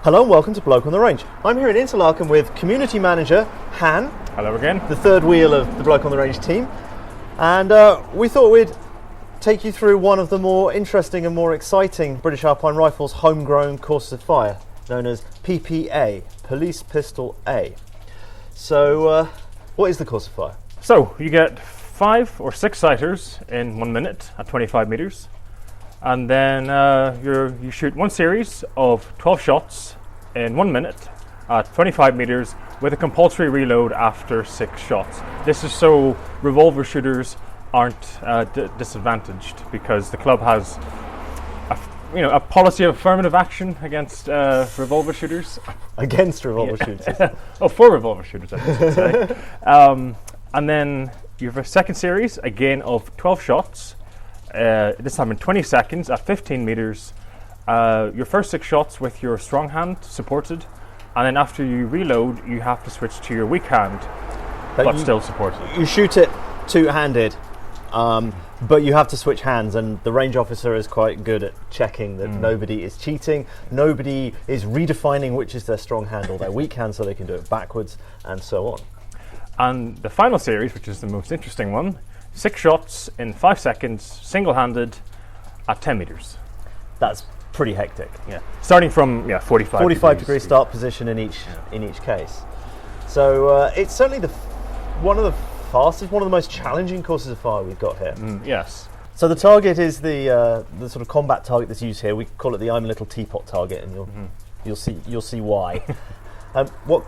Hello and welcome to Bloke on the Range. I'm here in Interlaken with Community Manager Han. Hello again. The third wheel of the Bloke on the Range team. And we thought we'd take you through one of the more interesting and more exciting British Alpine Rifles homegrown courses of fire, known as PPA, Police Pistol A. So, what is the course of fire? So, you get 5 or 6 sighters in 1 minute at 25 metres. And then you shoot one series of 12 shots in 1 minute at 25 metres with a compulsory reload after 6 shots. This is so revolver shooters aren't disadvantaged, because the club has a policy of affirmative action against revolver shooters. Against revolver shooters? Oh, for revolver shooters, I should say. And then you have a second series, again of 12 shots. This time in 20 seconds at 15 metres. Your first 6 shots with your strong hand supported, and then after you reload you have to switch to your weak hand, but still supported. You shoot it two-handed, but you have to switch hands, and the range officer is quite good at checking that nobody is cheating, nobody is redefining which is their strong hand or their weak hand so they can do it backwards, and so on. And the final series, which is the most interesting one, 6 shots in 5 seconds, single-handed, at 10 metres. That's pretty hectic. Yeah, starting from 45 degree start position in each case. So it's certainly one of the fastest, one of the most challenging courses of fire we've got here. Yes. So the target is the sort of combat target that's used here. We call it the I'm a little teapot target, and you'll see why. What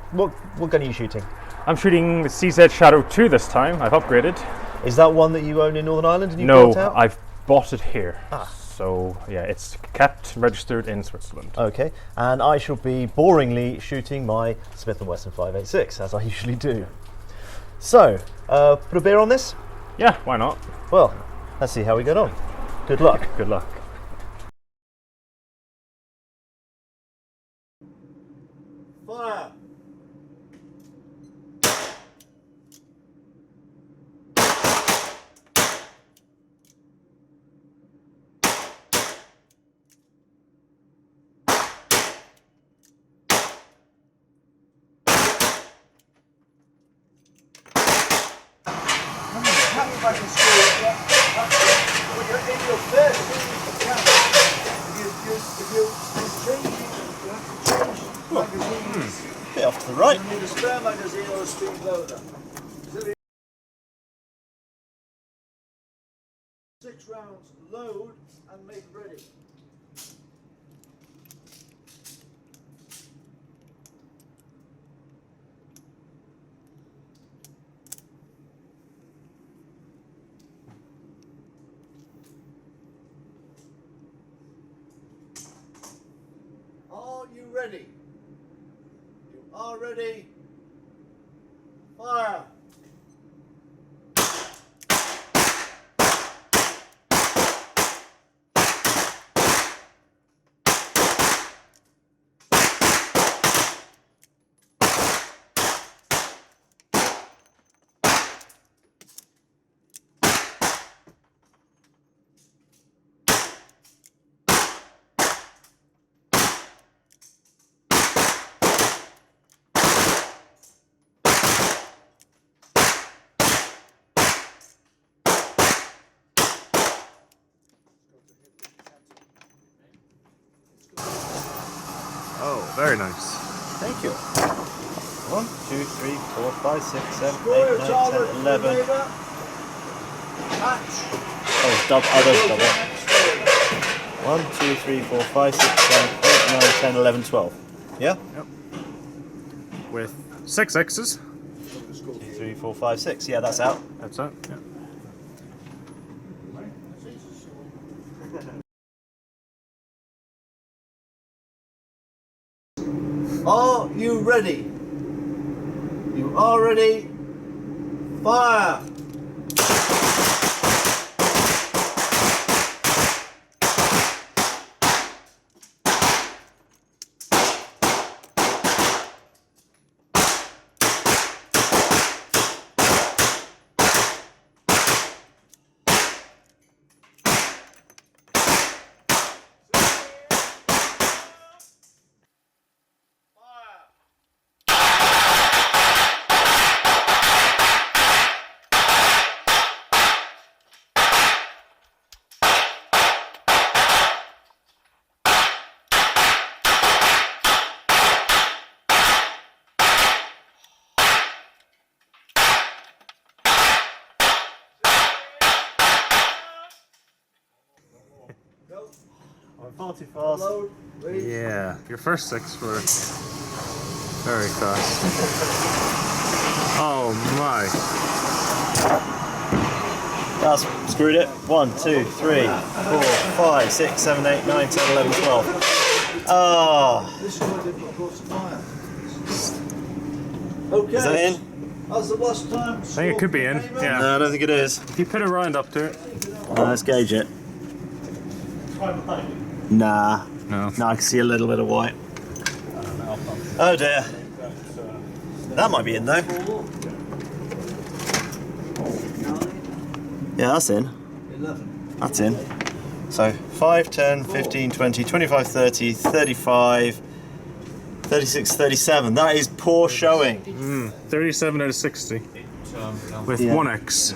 gun are you shooting? I'm shooting the CZ Shadow 2 this time. I've upgraded. Is that one that you own in Northern Ireland and you built out? No, I've bought it here. So yeah, it's kept registered in Switzerland. Okay, and I shall be boringly shooting my Smith & Wesson 5.86 as I usually do. So, put a beer on this? Yeah, why not? Well, let's see how we get on. Good luck. Good luck. Fire! If I can see it, when you're in your bed, if you're changing, you have to change magazines. Bit off to the right. You need a spare magazine or a speed loader. 6 rounds, load and make ready. Are you ready? You are ready. Fire! Oh, very nice. Thank you. 1, 2, 3, 4, 5, 6, 7, 8, 9, 10, 11. Oh, it's double. 1, 2, 3, 4, 5, 6, 7, 8, 9, 10, 11, 12. Yeah? Yep. With 6 X's. 2, 3, 4, 5, 6. Yeah, that's out. That's it. Yeah. Are you ready? You are ready. Fire! I'm far too fast. Yeah, your first 6 were very fast. Oh my. That's screwed it. 1, 2, 3, 4, 5, 6, 7, 8, 9, 10, 11, 12. Ah. This is quite difficult course of fire. Okay. Is that in? That's the last time. I think it could be in, yeah. No, I don't think it is. If you put a round up to it. Let's gauge it. Nah. No. No, I can see a little bit of white. Oh dear. That might be in though. Yeah, that's in. 11. That's in. So 5, 10, 15, 20, 25, 30, 35, 36, 37. That is poor showing. 37 out of 60. With Yeah. 1x.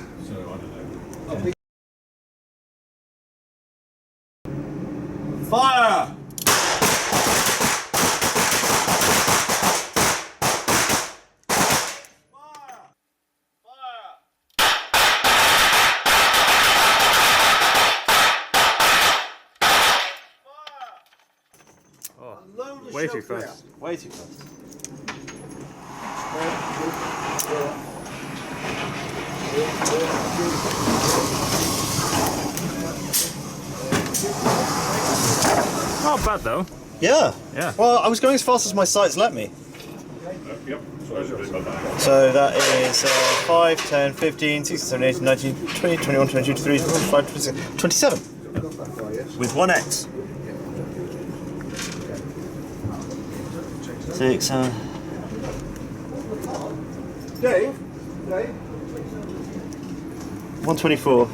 Fire! Way too fast. Way too fast. Not bad though. Yeah. Yeah. Well, I was going as fast as my sights let me. So that is 5, 10, 15, 16, 17, 18, 19, 20, 21, 22, 23, 25, 26, 27. With 1x. 6, Dave? 124.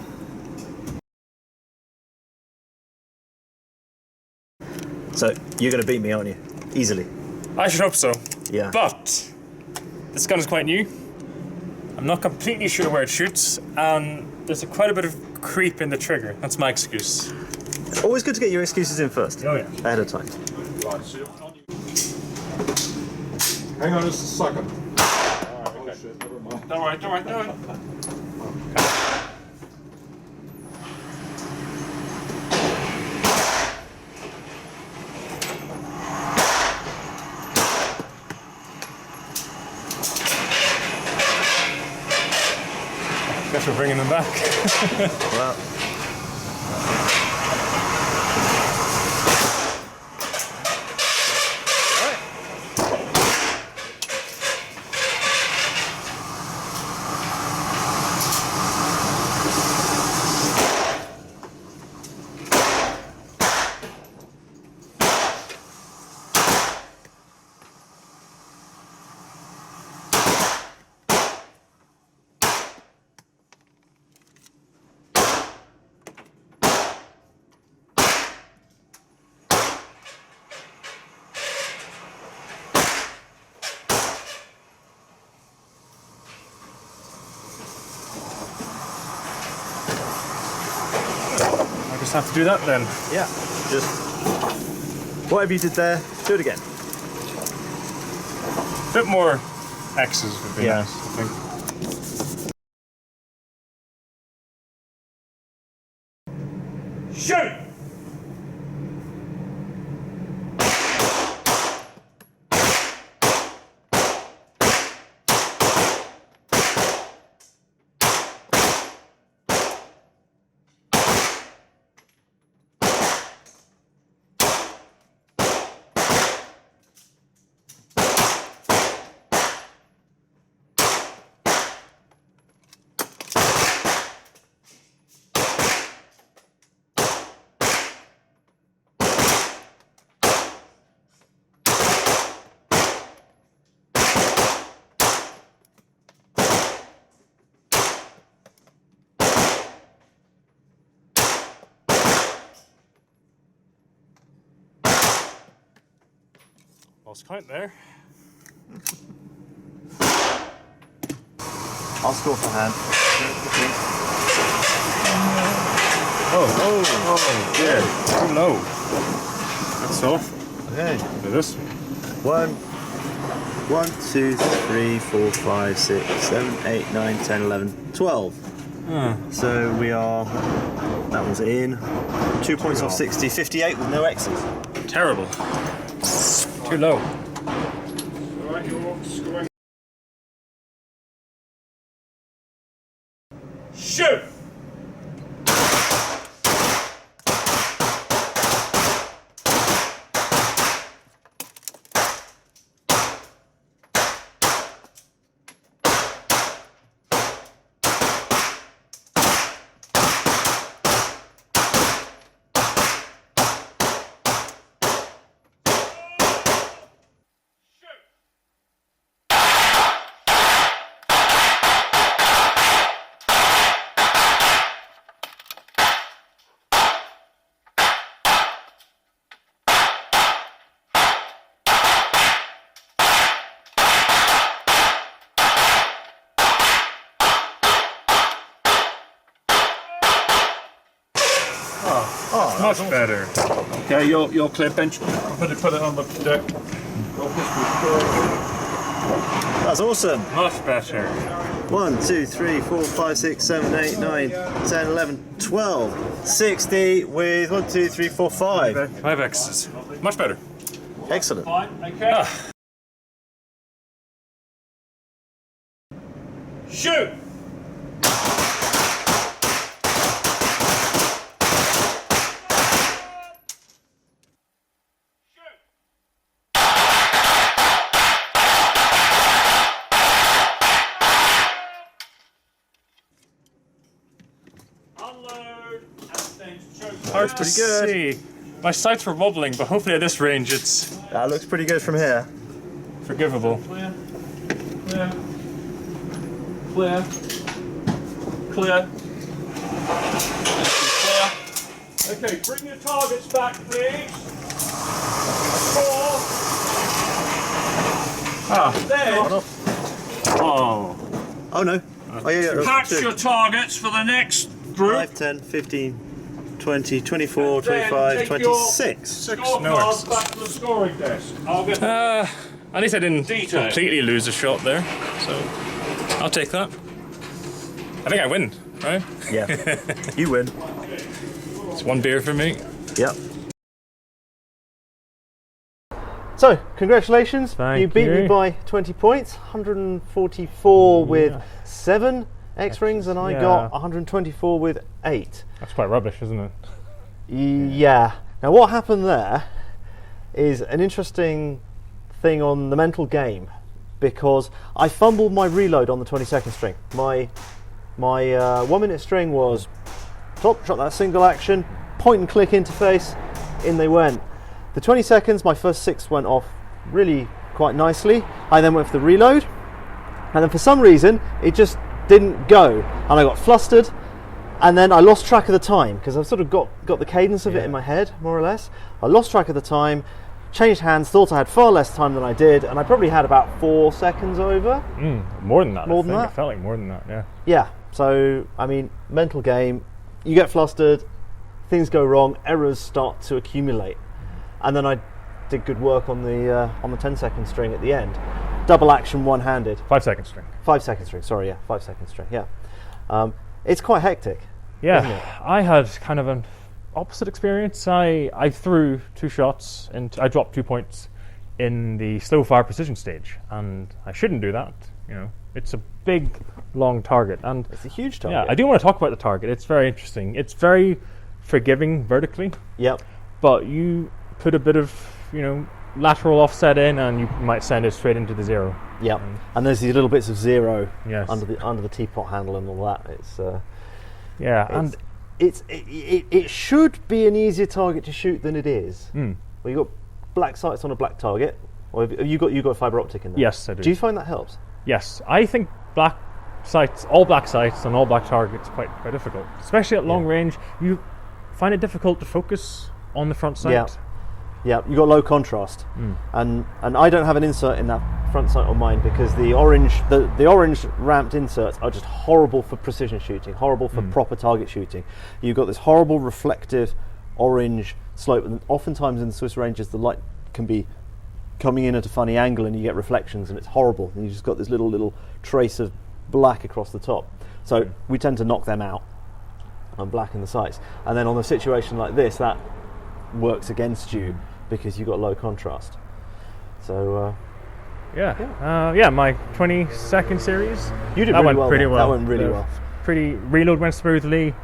So you're going to beat me, aren't you? Easily. I should hope so. Yeah. But this gun is quite new. I'm not completely sure where it shoots, and there's quite a bit of creep in the trigger. That's my excuse. Always good to get your excuses in first. Oh yeah. Ahead of time. Right, so hang on just a second. Oh shit, never mind. Don't worry. Guess we're bringing them back. Well. I just have to do that then. Yeah. Just whatever you did there, do it again. A bit more X's would be Yeah. nice, I think. Shoot! Lost count there. I'll score for hand. Oh, Good. too low. That's off. Okay. Do this. 1, 2, 3, 4, 5, 6, 7, 8, 9, 10, 11, 12. So we are, that was in, 2 points off 60, 58 with no X's. Terrible. Too low. Shoot! Much better. Okay, your clear bench. Put it on the deck. That's awesome. Much better. 1, 2, 3, 4, 5, 6, 7, 8, 9, 10, 11, 12, 60 with 1, 2, 3, 4, 5. 5 X's. Much better. Excellent. Okay. Shoot! Hard to Pretty good. see. My sights were wobbling, but hopefully at this range it's That looks pretty good from here. forgivable. Clear. Clear. Clear. Clear. Okay, bring your targets back, please. 4. Then Oh. Oh no. Oh yeah, patch your targets for the next group. 5, 10, 15, 20, 24, And then 25, take 26. No Scorecards X's. back to the scoring desk. I'll get At least I didn't Detail. completely lose a shot there, so I'll take that. I think I win, right? Yeah. You win. It's 1 beer for me. Yep. So, congratulations. Thank you beat me you. by 20 points. 144 with 7 X-rings, and I Yeah. got 124 with 8. That's quite rubbish, isn't it? Yeah. Now, what happened there is an interesting thing on the mental game, because I fumbled my reload on the 22nd string. My 1 minute string was top, shot that single action, point and click interface, in they went. The 20 seconds, my first 6 went off really quite nicely. I then went for the reload, and then for some reason it just didn't go, and I got flustered, and then I lost track of the time, because I've sort of got the cadence of it in my head, more or less. I lost track of the time, changed hands, thought I had far less time than I did, and I probably had about 4 seconds over. More than that. More I than think. that? It felt like more than that. Yeah. Yeah, so, I mean, mental game, you get flustered, things go wrong, errors start to accumulate. And then I did good work on the 10-second string at the end. Double action, one-handed. 5 second string. 5-second string, sorry, yeah, 5-second string, yeah. It's quite hectic. Yeah, Isn't it? I had kind of an opposite experience. I threw 2 shots and I dropped 2 points in the slow fire precision stage, and I shouldn't do that. You know, it's a big, long target, and It's a huge target. yeah, I do want to talk about the target. It's very interesting. It's very forgiving vertically, Yep, but you put a bit of lateral offset in, and you might send it straight into the 0. yep. And there's these little bits of zero Yes. under the teapot handle and all that. Yeah, and It should be an easier target to shoot than it is. Well, you've got black sights on a black target, or have you got fibre optic in there? yes, I do. Do you find that helps? Yes, I think black sights, all black sights on all black targets, quite difficult, especially at long range. You find it difficult to focus on the front sight. Yeah. Yeah, you got low contrast, and I don't have an insert in that front sight on mine, because the orange ramped inserts are just horrible for precision shooting, horrible for proper target shooting. You've got this horrible reflective orange slope, and oftentimes in the Swiss ranges the light can be coming in at a funny angle, and you get reflections, and it's horrible. And you just got this little trace of black across the top. So we tend to knock them out and blacken the sights. And then on a situation like this, that works against you because you've got low contrast. So my 22nd series. you did that really went well. pretty There. well. That went really The well. Pretty reload went smoothly.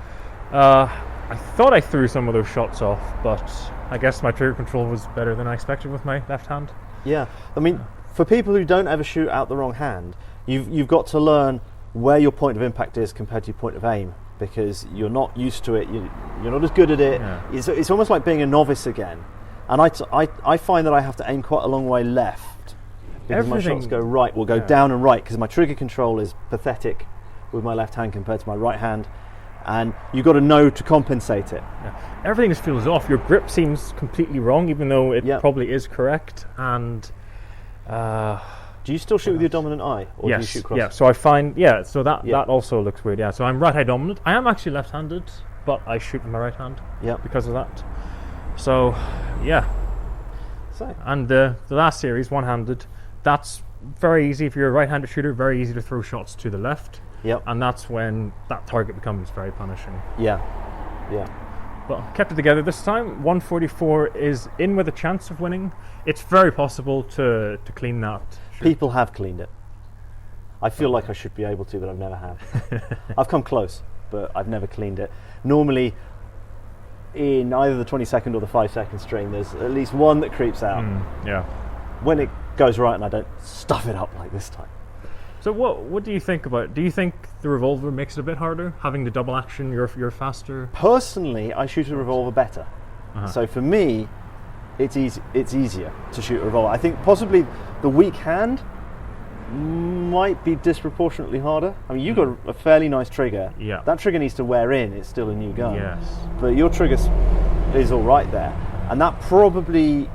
I thought I threw some of those shots off, but I guess my trigger control was better than I expected with my left hand. Yeah, I mean, for people who don't ever shoot out the wrong hand, you've got to learn where your point of impact is compared to your point of aim, because you're not used to it. You're not as good at it. Yeah. It's almost like being a novice again. And I find that I have to aim quite a long way left because my shots go right, will go down and right, because my trigger control is pathetic with my left hand compared to my right hand. And you've got to know to compensate it. Yeah. Everything just feels off. Your grip seems completely wrong, even though it Yeah. probably is correct. And Do you still shoot with your dominant eye, or do you shoot cross? yeah. So I find so that also looks weird. Yeah. So I'm right eye dominant. I am actually left-handed, but I shoot with my right hand. Yeah. Because of that. So yeah. So And the last series, one-handed, that's very easy if you're a right-handed shooter. Very easy to throw shots to the left. yep. And that's when that target becomes very punishing. Yeah. Yeah. But kept it together this time. 144 is in with a chance of winning. It's very possible to clean that. People have cleaned it. I feel like I should be able to, but I've never have. I've come close, but I've never cleaned it. Normally, in either the 22nd or the 5-second string, there's at least one that creeps out. Yeah. When it goes right and I don't stuff it up like this time. So what do you think about it? Do you think the revolver makes it a bit harder? Having the double action, you're faster? Personally, I shoot a revolver better. So for me, it's easier to shoot a revolver. I think possibly the weak hand might be disproportionately harder. I mean, you've got a fairly nice trigger. Yeah. That trigger needs to wear in. It's still a new gun. Yes. But your trigger is all right there. And that probably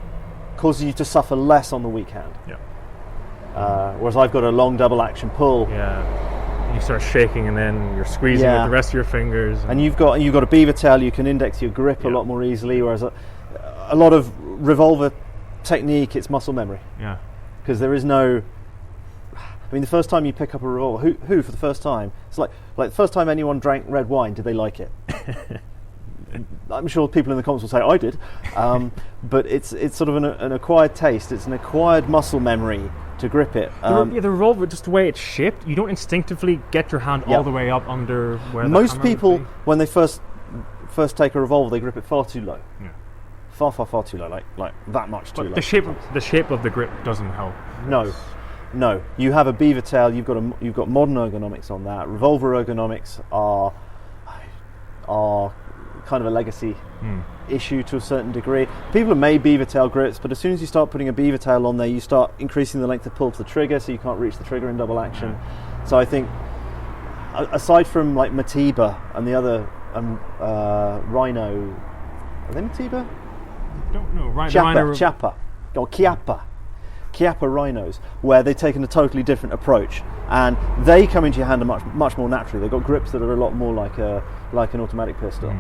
causes you to suffer less on the weak hand. Yeah. Whereas I've got a long double action pull. Yeah. You start shaking and then you're squeezing with the rest of your fingers. And you've got a beaver tail. You can index your grip a lot more easily. Whereas a lot of revolver technique, it's muscle memory. Yeah. Because there is no. I mean, the first time you pick up a revolver, who for the first time? It's like the first time anyone drank red wine. Did they like it? I'm sure people in the comments will say I did, but it's sort of an acquired taste. It's an acquired muscle memory to grip it. The revolver, just the way it's shaped, you don't instinctively get your hand all the way up under where most the hammer people, would be. when they first take a revolver, they grip it far too low. Yeah. Far too low, like that much too But low. the shape of the grip doesn't help. No. You have a beaver tail. You've got modern ergonomics on that. Revolver ergonomics are kind of a legacy issue to a certain degree. People have made beaver tail grips, but as soon as you start putting a beaver tail on there, you start increasing the length of pull to the trigger, so you can't reach the trigger in double action. So I think, aside from like Matiba and the other Rhino, are they Matiba? I don't know. Chiappa or Chiappa rhinos, where they've taken a totally different approach, and they come into your hand much more naturally. They've got grips that are a lot more like an automatic pistol.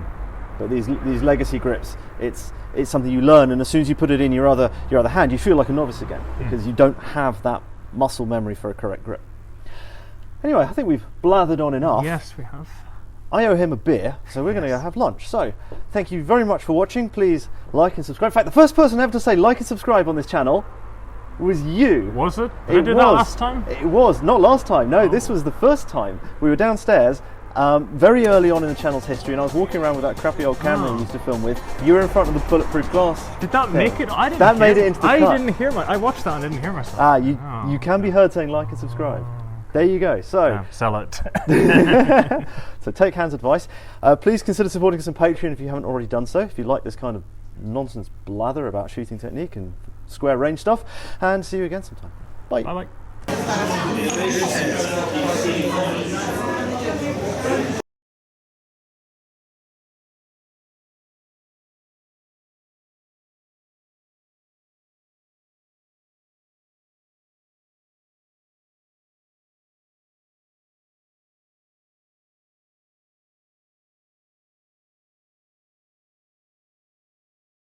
But these legacy grips, it's something you learn, and as soon as you put it in your other hand, you feel like a novice again because you don't have that muscle memory for a correct grip. Anyway, I think we've blathered on enough. Yes, we have. I owe him a beer, so we're going to go have lunch. So, thank you very much for watching. Please like and subscribe. In fact, the first person ever to say like and subscribe on this channel was you. Was it? Did I do that last time? It was, not last time. No, this was the first time. We were downstairs very early on in the channel's history, and I was walking around with that crappy old camera we used to film with. You were in front of the bulletproof glass. Did that make it? I didn't. That made it into the cut. I didn't hear I watched that and didn't hear myself. You can be heard saying like and subscribe. There you go. So, sell it. so take Hans' advice. Please consider supporting us on Patreon if you haven't already done so. If you like this kind of nonsense blather about shooting technique and square range stuff, and see you again sometime. Bye. Bye.